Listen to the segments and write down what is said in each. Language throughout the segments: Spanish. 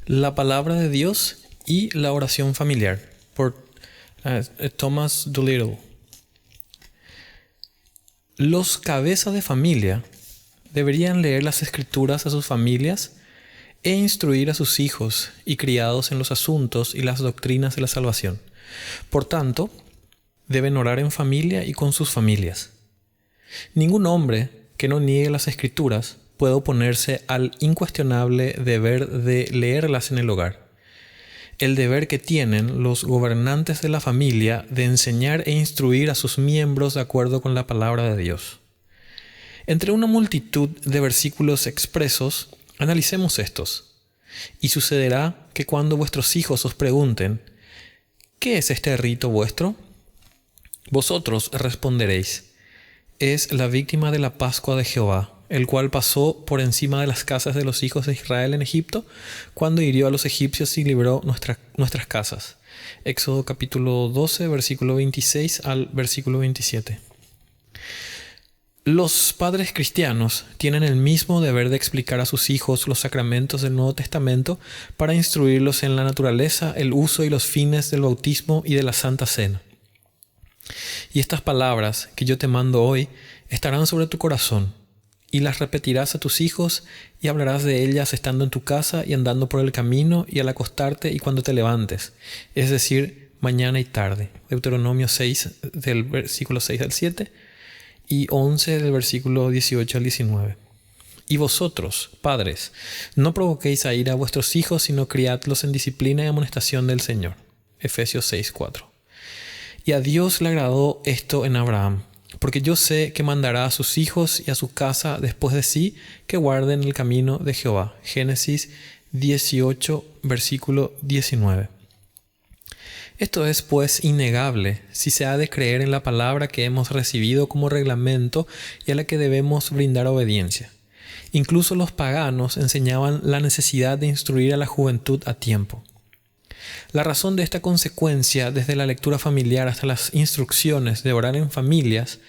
La palabra de Dios y la oración familiar, por Thomas Doolittle. Los cabezas de familia deberían leer las escrituras a sus familias e instruir a sus hijos y criados en los asuntos y las doctrinas de la salvación. Por tanto, deben orar en familia y con sus familias. Ningún hombre que no niegue las escrituras puede oponerse al incuestionable deber de leerlas en el hogar. El deber que tienen los gobernantes de la familia de enseñar e instruir a sus miembros de acuerdo con la palabra de Dios. Entre una multitud de versículos expresos, analicemos estos. Y sucederá que cuando vuestros hijos os pregunten, ¿qué es este rito vuestro? Vosotros responderéis, es la víctima de la Pascua de Jehová, el cual pasó por encima de las casas de los hijos de Israel en Egipto, cuando hirió a los egipcios y libró nuestras casas. Éxodo capítulo 12, versículo 26 al versículo 27. Los padres cristianos tienen el mismo deber de explicar a sus hijos los sacramentos del Nuevo Testamento para instruirlos en la naturaleza, el uso y los fines del bautismo y de la Santa Cena. Y estas palabras que yo te mando hoy estarán sobre tu corazón, y las repetirás a tus hijos y hablarás de ellas estando en tu casa y andando por el camino y al acostarte y cuando te levantes, es decir, mañana y tarde. Deuteronomio 6 del versículo 6 al 7 y 11 del versículo 18 al 19. Y vosotros, padres, no provoquéis a ira a vuestros hijos, sino criadlos en disciplina y amonestación del Señor. Efesios 6, 4. Y a Dios le agradó esto en Abraham, porque yo sé que mandará a sus hijos y a su casa después de sí que guarden el camino de Jehová. Génesis 18, versículo 19. Esto es, pues, innegable si se ha de creer en la palabra que hemos recibido como reglamento y a la que debemos brindar obediencia. Incluso los paganos enseñaban la necesidad de instruir a la juventud a tiempo. La razón de esta consecuencia, desde la lectura familiar hasta las instrucciones de orar en familias,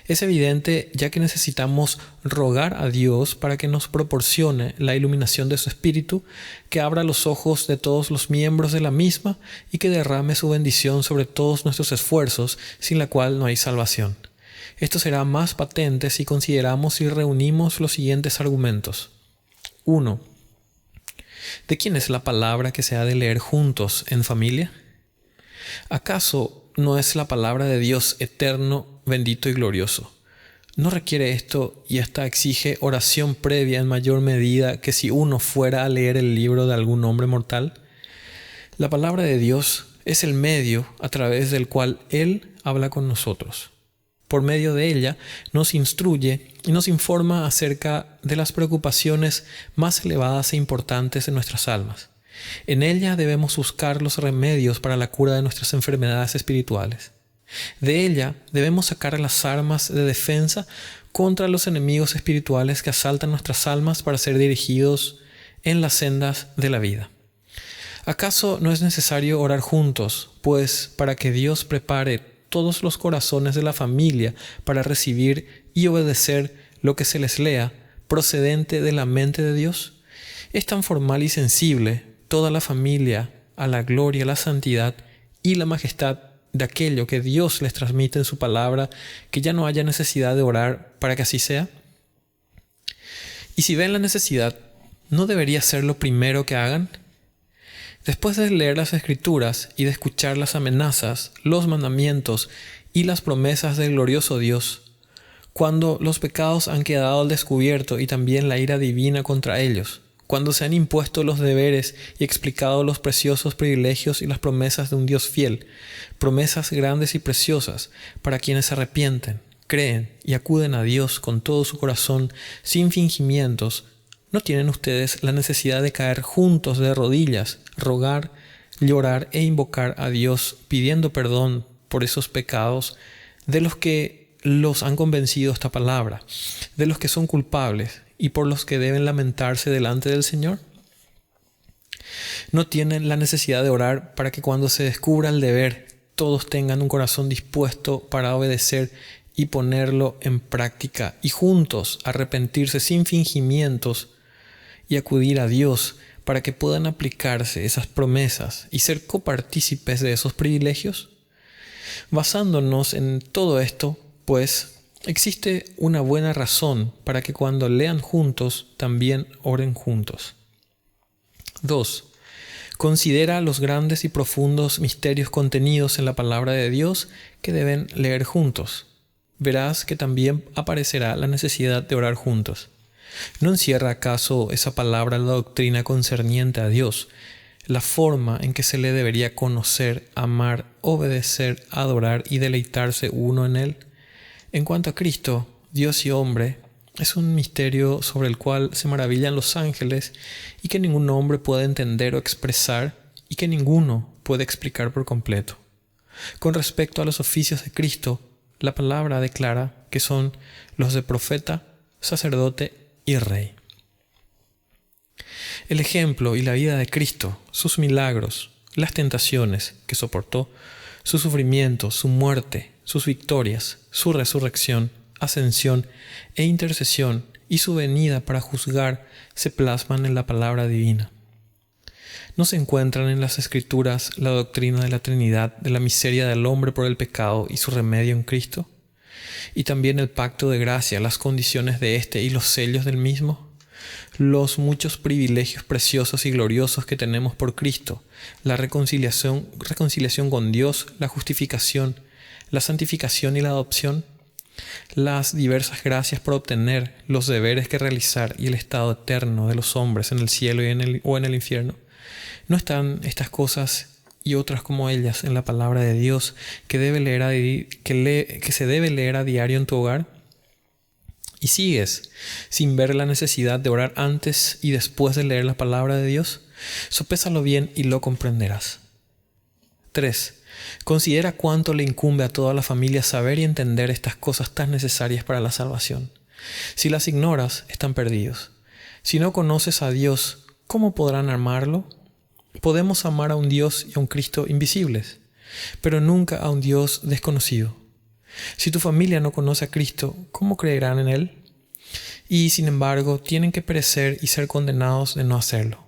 es evidente, ya que necesitamos rogar a Dios para que nos proporcione la iluminación de su Espíritu, que abra los ojos de todos los miembros de la misma y que derrame su bendición sobre todos nuestros esfuerzos, sin la cual no hay salvación. Esto será más patente si consideramos y reunimos los siguientes argumentos. 1. ¿De quién es la palabra que se ha de leer juntos en familia? ¿Acaso no es la palabra de Dios eterno, bendito y glorioso? ¿No requiere esto y hasta exige oración previa en mayor medida que si uno fuera a leer el libro de algún hombre mortal? La palabra de Dios es el medio a través del cual Él habla con nosotros. Por medio de ella nos instruye y nos informa acerca de las preocupaciones más elevadas e importantes de nuestras almas. En ella debemos buscar los remedios para la cura de nuestras enfermedades espirituales. De ella debemos sacar las armas de defensa contra los enemigos espirituales que asaltan nuestras almas para ser dirigidos en las sendas de la vida. ¿Acaso no es necesario orar juntos, pues, para que Dios prepare todos los corazones de la familia para recibir y obedecer lo que se les lea procedente de la mente de Dios? Es tan formal y sensible toda la familia a la gloria, la santidad y la majestad de aquello que Dios les transmite en su palabra, que ya no haya necesidad de orar para que así sea. Y si ven la necesidad, ¿no debería ser lo primero que hagan? Después de leer las Escrituras y de escuchar las amenazas, los mandamientos y las promesas del glorioso Dios, cuando los pecados han quedado al descubierto y también la ira divina contra ellos, cuando se han impuesto los deberes y explicado los preciosos privilegios y las promesas de un Dios fiel, promesas grandes y preciosas para quienes se arrepienten, creen y acuden a Dios con todo su corazón, sin fingimientos, ¿no tienen ustedes la necesidad de caer juntos de rodillas, rogar, llorar e invocar a Dios pidiendo perdón por esos pecados de los que los han convencido esta palabra, de los que son culpables y por los que deben lamentarse delante del Señor? ¿No tienen la necesidad de orar para que cuando se descubra el deber, todos tengan un corazón dispuesto para obedecer y ponerlo en práctica y juntos arrepentirse sin fingimientos y acudir a Dios para que puedan aplicarse esas promesas y ser copartícipes de esos privilegios? Basándonos en todo esto, pues, existe una buena razón para que cuando lean juntos, también oren juntos. 2. Considera los grandes y profundos misterios contenidos en la palabra de Dios que deben leer juntos. Verás que también aparecerá la necesidad de orar juntos. ¿No encierra acaso esa palabra la doctrina concerniente a Dios, la forma en que se le debería conocer, amar, obedecer, adorar y deleitarse uno en Él? En cuanto a Cristo, Dios y hombre, es un misterio sobre el cual se maravillan los ángeles y que ningún hombre puede entender o expresar y que ninguno puede explicar por completo. Con respecto a los oficios de Cristo, la palabra declara que son los de profeta, sacerdote y rey. El ejemplo y la vida de Cristo, sus milagros, las tentaciones que soportó, su sufrimiento, su muerte, sus victorias, su resurrección, ascensión e intercesión y su venida para juzgar se plasman en la palabra divina. ¿No se encuentran en las Escrituras la doctrina de la Trinidad, de la miseria del hombre por el pecado y su remedio en Cristo? Y también el pacto de gracia, las condiciones de éste y los sellos del mismo. Los muchos privilegios preciosos y gloriosos que tenemos por Cristo, la reconciliación con Dios, la justificación, la santificación y la adopción, las diversas gracias por obtener, los deberes que realizar y el estado eterno de los hombres en el cielo o en el infierno. ¿No están estas cosas y otras como ellas en la palabra de Dios que se debe leer a diario en tu hogar? ¿Y sigues sin ver la necesidad de orar antes y después de leer la palabra de Dios? Sopésalo bien y lo comprenderás. 3. Considera cuánto le incumbe a toda la familia saber y entender estas cosas tan necesarias para la salvación. Si las ignoras, están perdidos. Si no conoces a Dios, ¿cómo podrán amarlo? Podemos amar a un Dios y a un Cristo invisibles, pero nunca a un Dios desconocido. Si tu familia no conoce a Cristo, ¿cómo creerán en Él? Y, sin embargo, tienen que perecer y ser condenados de no hacerlo.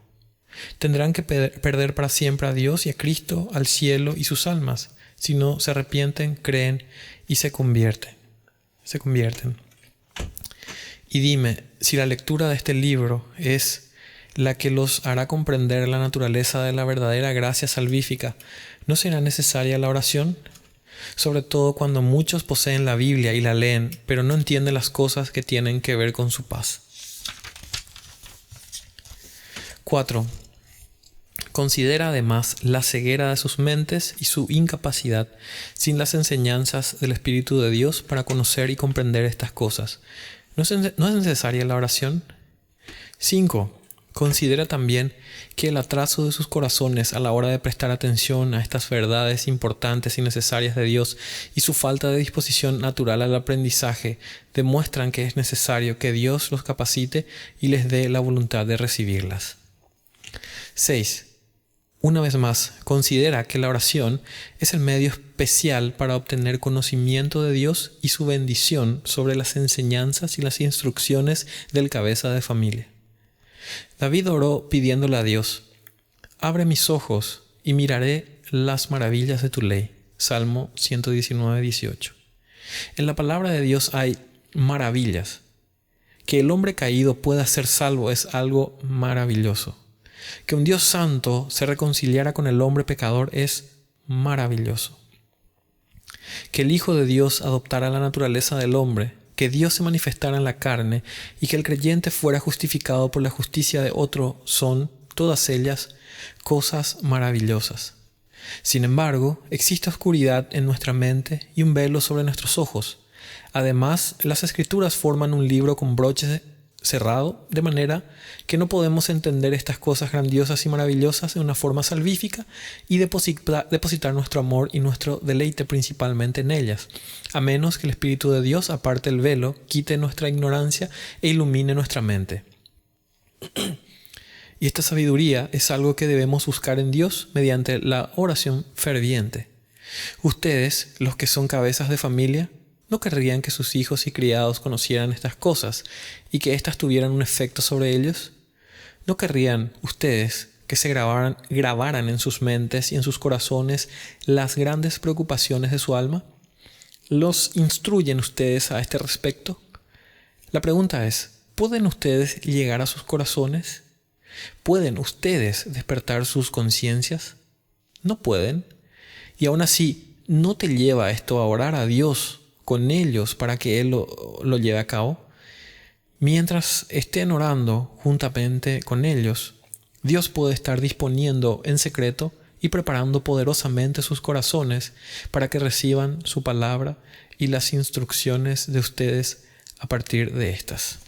Tendrán que perder para siempre a Dios y a Cristo, al cielo y sus almas, si no se arrepienten, creen y se convierten. Y dime, si la lectura de este libro es la que los hará comprender la naturaleza de la verdadera gracia salvífica, ¿no será necesaria la oración? Sobre todo cuando muchos poseen la Biblia y la leen, pero no entienden las cosas que tienen que ver con su paz. 4. Considera además la ceguera de sus mentes y su incapacidad sin las enseñanzas del Espíritu de Dios para conocer y comprender estas cosas. ¿No es necesaria la oración? 5. Considera también que el atraso de sus corazones a la hora de prestar atención a estas verdades importantes y necesarias de Dios y su falta de disposición natural al aprendizaje demuestran que es necesario que Dios los capacite y les dé la voluntad de recibirlas. 6. Una vez más, considera que la oración es el medio especial para obtener conocimiento de Dios y su bendición sobre las enseñanzas y las instrucciones del cabeza de familia. David oró pidiéndole a Dios: abre mis ojos y miraré las maravillas de tu ley. Salmo 119, 18. En la palabra de Dios hay maravillas. Que el hombre caído pueda ser salvo es algo maravilloso. Que un Dios santo se reconciliara con el hombre pecador es maravilloso. Que el Hijo de Dios adoptara la naturaleza del hombre, que Dios se manifestara en la carne y que el creyente fuera justificado por la justicia de otro son, todas ellas, cosas maravillosas. Sin embargo, existe oscuridad en nuestra mente y un velo sobre nuestros ojos. Además, las Escrituras forman un libro con broche cerrado, de manera que no podemos entender estas cosas grandiosas y maravillosas de una forma salvífica y depositar nuestro amor y nuestro deleite principalmente en ellas, a menos que el Espíritu de Dios aparte el velo, quite nuestra ignorancia e ilumine nuestra mente. Y esta sabiduría es algo que debemos buscar en Dios mediante la oración ferviente. Ustedes, los que son cabezas de familia, ¿no querrían que sus hijos y criados conocieran estas cosas y que éstas tuvieran un efecto sobre ellos? ¿No querrían ustedes que se grabaran en sus mentes y en sus corazones las grandes preocupaciones de su alma? ¿Los instruyen ustedes a este respecto? La pregunta es, ¿pueden ustedes llegar a sus corazones? ¿Pueden ustedes despertar sus conciencias? No pueden. Y aún así, ¿no te lleva esto a orar a Dios con ellos para que Él lo lleve a cabo? Mientras estén orando juntamente con ellos, Dios puede estar disponiendo en secreto y preparando poderosamente sus corazones para que reciban su palabra y las instrucciones de ustedes a partir de estas.